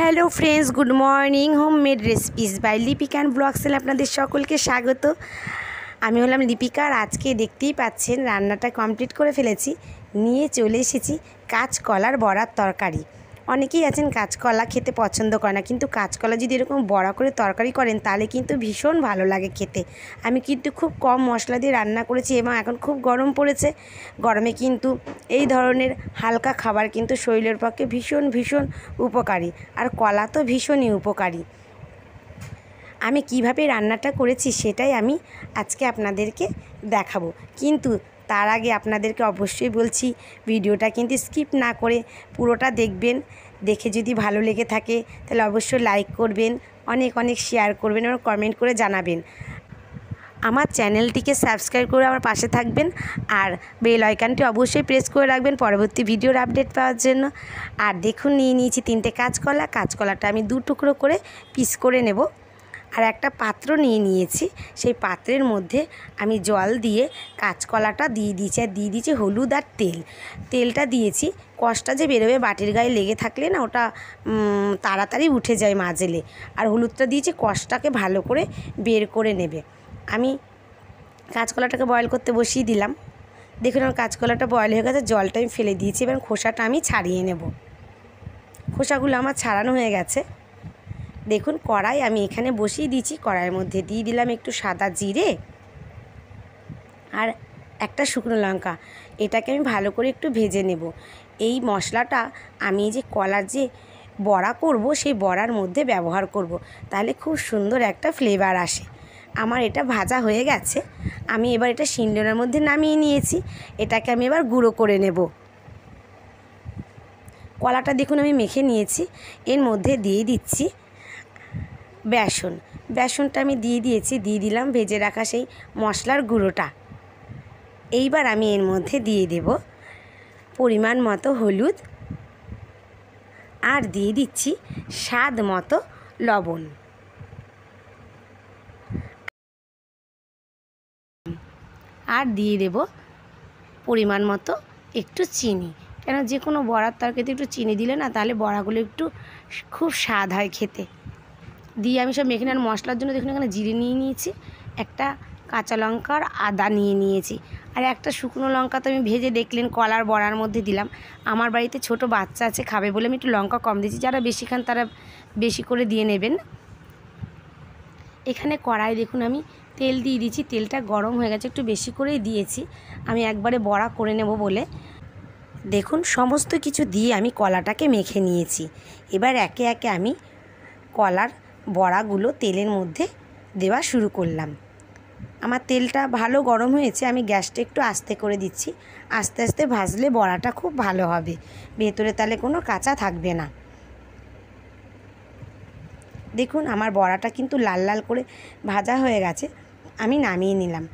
Hello friends, good morning. Homemade recipes by Lipika and ব্লগসে আপনাদের সকলকে স্বাগত। আমি হলাম লিপিকা আর আজকে দেখতেই পাচ্ছেন রান্নাটা কমপ্লিট করে ফেলেছি। নিয়ে চলে এসেছি কাঁচকলার বড়ার তরকারি। অনেকেই আছেন কাঁচকলা খেতে পছন্দ করে না, কিন্তু কাঁচকলা যদি এরকম বড়া করে তরকারি করেন তাহলে কিন্তু ভীষণ ভালো লাগে খেতে। আমি কিন্তু খুব কম মশলা দিয়ে রান্না করেছি এবং এখন খুব গরম পড়েছে। গরমে কিন্তু এই ধরনের হালকা খাবার কিন্তু শরীরের পক্ষে ভীষণ ভীষণ উপকারী, আর কলা তো ভীষণই উপকারী। আমি কিভাবে রান্নাটা করেছি সেটাই আমি আজকে আপনাদেরকে দেখাবো, কিন্তু তার আগে আপনাদেরকে অবশ্যই বলছি ভিডিওটা কিন্তু স্কিপ না করে পুরোটা দেখবেন। দেখে যদি ভালো লেগে থাকে তাহলে অবশ্যই লাইক করবেন, অনেক অনেক শেয়ার করবেন এবং কমেন্ট করে জানাবেন। আমার চ্যানেলটিকে সাবস্ক্রাইব করে আমার পাশে থাকবেন আর বেল আইকনটি অবশ্যই প্রেস করে রাখবেন পরবর্তী ভিডিওর আপডেট পাওয়ার জন্য। আর দেখুন, নিয়ে নিয়েছি 3টে কাঁচকলা। কাঁচকলাটা আমি 2 টুকরো করে পিস করে নেব। আর একটা পাত্র নিয়ে নিয়েছি, সেই পাত্রের মধ্যে আমি জল দিয়ে কাঁচকলাটা দিয়ে দিয়েছি, আর দিয়ে দিয়েছি হলুদ আর তেল। তেলটা দিয়েছি, কষটা যে বেরোবে বাটির গায়ে লেগে থাকলে না ওটা তাড়াতাড়ি উঠে যায় মাজলে। আর হলুদটা দিয়েছি, কষটাকে ভালো করে বের করে নেবে। আমি কাঁচকলাটাকে বয়েল করতে বসিয়ে দিলাম। দেখুন আমার কাঁচকলাটা বয়েল হয়ে গেছে, জলটা আমি ফেলে দিয়েছি। এবার খোসাটা আমি ছাড়িয়ে নেব। খোসাগুলো আমার ছাড়ানো হয়ে গেছে। দেখুন কড়াই আমি এখানে বসিয়ে দিয়েছি। কড়াইয়ের মধ্যে দিয়ে দিলাম একটু সাদা জিরে আর একটা শুকনো লঙ্কা। এটাকে আমি ভালো করে একটু ভেজে নেব। এই মশলাটা আমি যে কলার যে বড়া করব সেই বড়ার মধ্যে ব্যবহার করব, তাহলে খুব সুন্দর একটা ফ্লেভার আসে। আমার এটা ভাজা হয়ে গেছে। আমি এবার এটা শিলনোড়ার মধ্যে নামিয়ে নিয়েছি। এটাকে আমি এবার গুঁড়ো করে নেব। কলাটা দেখুন আমি মেখে নিয়েছি। এর মধ্যে দিয়ে দিচ্ছি বেসনটা আমি দিয়ে দিলাম ভেজে রাখা সেই মশলার গুঁড়োটা। এইবার আমি এর মধ্যে দিয়ে দেব পরিমাণ মতো হলুদ আর দিয়ে দিচ্ছি স্বাদ মতো লবণ। আর দিয়ে দেব পরিমাণ মতো একটু চিনি, কেন যে কোনো বড়ার তরকারিতে একটু চিনি দিলে না তাহলে বড়াগুলো একটু খুব স্বাদ হয় খেতে। দিয়ে আমি সব মেখে নেওয়ার মশলার জন্য দেখুন এখানে জিরে নিয়ে নিয়েছি, একটা কাঁচা লঙ্কা আর আদা নিয়ে নিয়েছি, আর একটা শুকনো লঙ্কা তো আমি ভেজে দেখলেন কলার বড়ার মধ্যে দিলাম। আমার বাড়িতে ছোট বাচ্চা আছে খাবে বলে আমি একটু লঙ্কা কম দিয়েছি, যারা বেশি খান তারা বেশি করে দিয়ে নেবেন। এখানে কড়াই দেখুন আমি তেল দিয়ে দিয়েছি, তেলটা গরম হয়ে গেছে, একটু বেশি করেই দিয়েছি আমি একবারে বড়া করে নেব বলে। দেখুন সমস্ত কিছু দিয়ে আমি কলাটাকে মেখে নিয়েছি। এবার একে একে আমি কলার বড়াগুলো তেলের মধ্যে দেওয়া শুরু করলাম। আমার তেলটা ভালো গরম হয়েছে, আমি গ্যাসটা একটু আস্তে করে দিচ্ছি। আস্তে আস্তে ভাজলে বড়াটা খুব ভালো হবে, ভেতরে তাহলে কোনো কাঁচা থাকবে না। দেখুন আমার বড়াটা কিন্তু লাল লাল করে ভাজা হয়ে গেছে, আমি নামিয়ে নিলাম।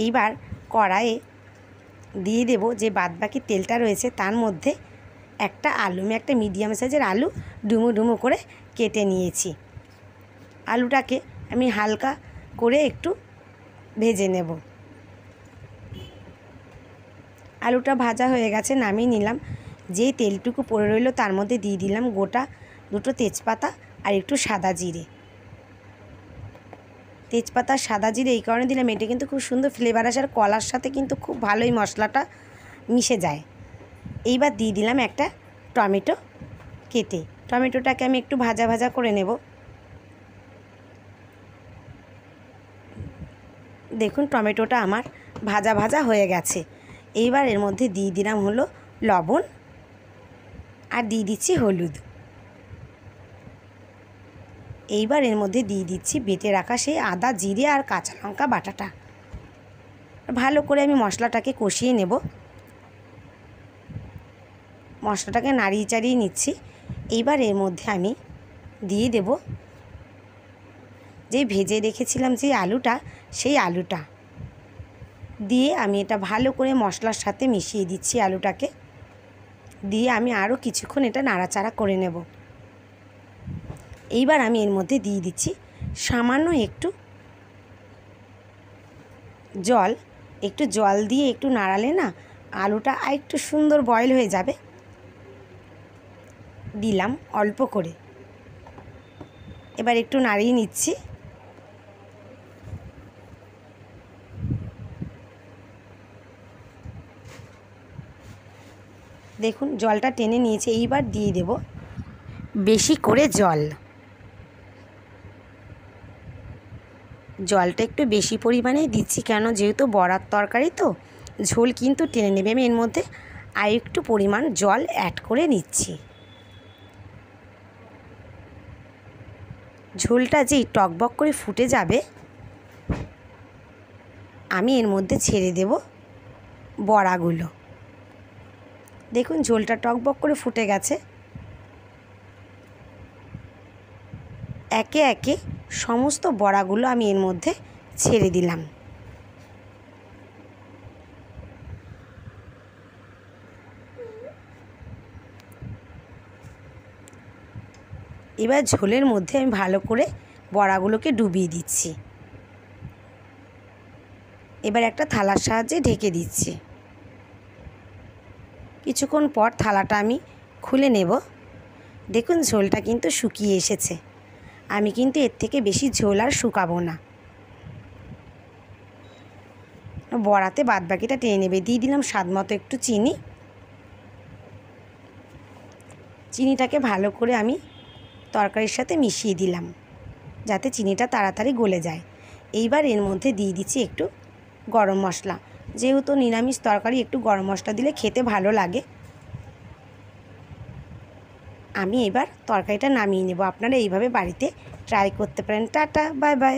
এইবার কড়াইয়ে দিয়ে দেব যে বাদবাকি তেলটা রয়েছে, তার মধ্যে একটা আলু, আমি একটা মিডিয়াম সাইজের আলু ডুমো ডুমো করে কেটে নিয়েছি। আলুটাকে আমি হালকা করে একটু ভেজে নেব। আলুটা ভাজা হয়ে গেছে, নামিয়ে নিলাম। যেই তেলটুকু পড়ে রইল তার মধ্যে দিয়ে দিলাম গোটা 2টো তেজপাতা আর একটু সাদা জিরে। তেজপাতা সাদা জিরে এই কারণে দিলাম, এটা কিন্তু খুব সুন্দর ফ্লেভার আসে আর কলার সাথে কিন্তু খুব ভালোই মশলাটা মিশে যায়। এইবার দিয়ে দিলাম একটা টমেটো কেটে। টমেটোটাকে আমি একটু ভাজা ভাজা করে নেব। দেখুন টমেটোটা আমার ভাজা ভাজা হয়ে গেছে। এইবার এর মধ্যে দিয়ে দিলাম হলো লবণ আর দিয়ে দিচ্ছি হলুদ। এইবার এর মধ্যে দিয়ে দিচ্ছি বেটে রাখা সেই আদা জিরে আর কাঁচা লঙ্কা বাটাটা। ভালো করে আমি মশলাটাকে কষিয়ে নেব। মশলাটাকে নাড়িয়ে চাড়িয়ে নিচ্ছি। এইবার এর মধ্যে আমি দিয়ে দেব যে ভেজে রেখেছিলাম যে আলুটা, সেই আলুটা দিয়ে আমি এটা ভালো করে মশলার সাথে মিশিয়ে দিচ্ছি। আলুটাকে দিয়ে আমি আরও কিছুক্ষণ এটা নাড়াচাড়া করে নেব। এইবার আমি এর মধ্যে দিয়ে দিচ্ছি সামান্য একটু জল। একটু জল দিয়ে একটু নাড়ালে না আলুটা আর একটু সুন্দর বয়েল হয়ে যাবে। দিলাম অল্প করে। এবার একটু নাড়িয়ে নিচ্ছি। দেখুন জলটা টেনে নিয়েছে। এইবার দিয়ে দেব বেশি করে জল। জলটা একটু বেশি পরিমাণেই দিচ্ছি, কেন যেহেতু বড়ার তরকারি তো ঝোল কিন্তু টেনে নেবে। আমি এর মধ্যে আর একটু পরিমাণ জল অ্যাড করে নিচ্ছি। ঝোলটা যেই টকবক করে ফুটে যাবে আমি এর মধ্যে ছেড়ে দেব বড়াগুলো। দেখুন ঝোলটা টকবক করে ফুটে গেছে। একে একে সমস্ত বড়াগুলো আমি এর মধ্যে ছেড়ে দিলাম। এবার ঝোলের মধ্যে আমি ভালো করে বড়াগুলোকে ডুবিয়ে দিচ্ছি। এবার একটা থালার সাহায্যে ঢেকে দিচ্ছি। কিছুক্ষণ পর থালাটা আমি খুলে নেব। দেখুন ঝোলটা কিন্তু শুকিয়ে এসেছে। আমি কিন্তু এর থেকে বেশি ঝোল আর শুকাবো না। বড়াতে বাদবাকিটা টেনে নেবে। দিয়ে দিলাম স্বাদ মতো একটু চিনি। চিনিটাকে ভালো করে আমি তরকারির সাথে মিশিয়ে দিলাম যাতে চিনিটা তাড়াতাড়ি গলে যায়। এইবার এর মধ্যে দিয়ে দিচ্ছি একটু গরম মশলা। যেহেতু নিরামিষ তরকারি একটু গরম মশলা দিলে খেতে ভালো লাগে। আমি এবার তরকারিটা নামিয়ে নেব। আপনারা এইভাবে বাড়িতে ট্রাই করতে পারেন। Tata, bye bye.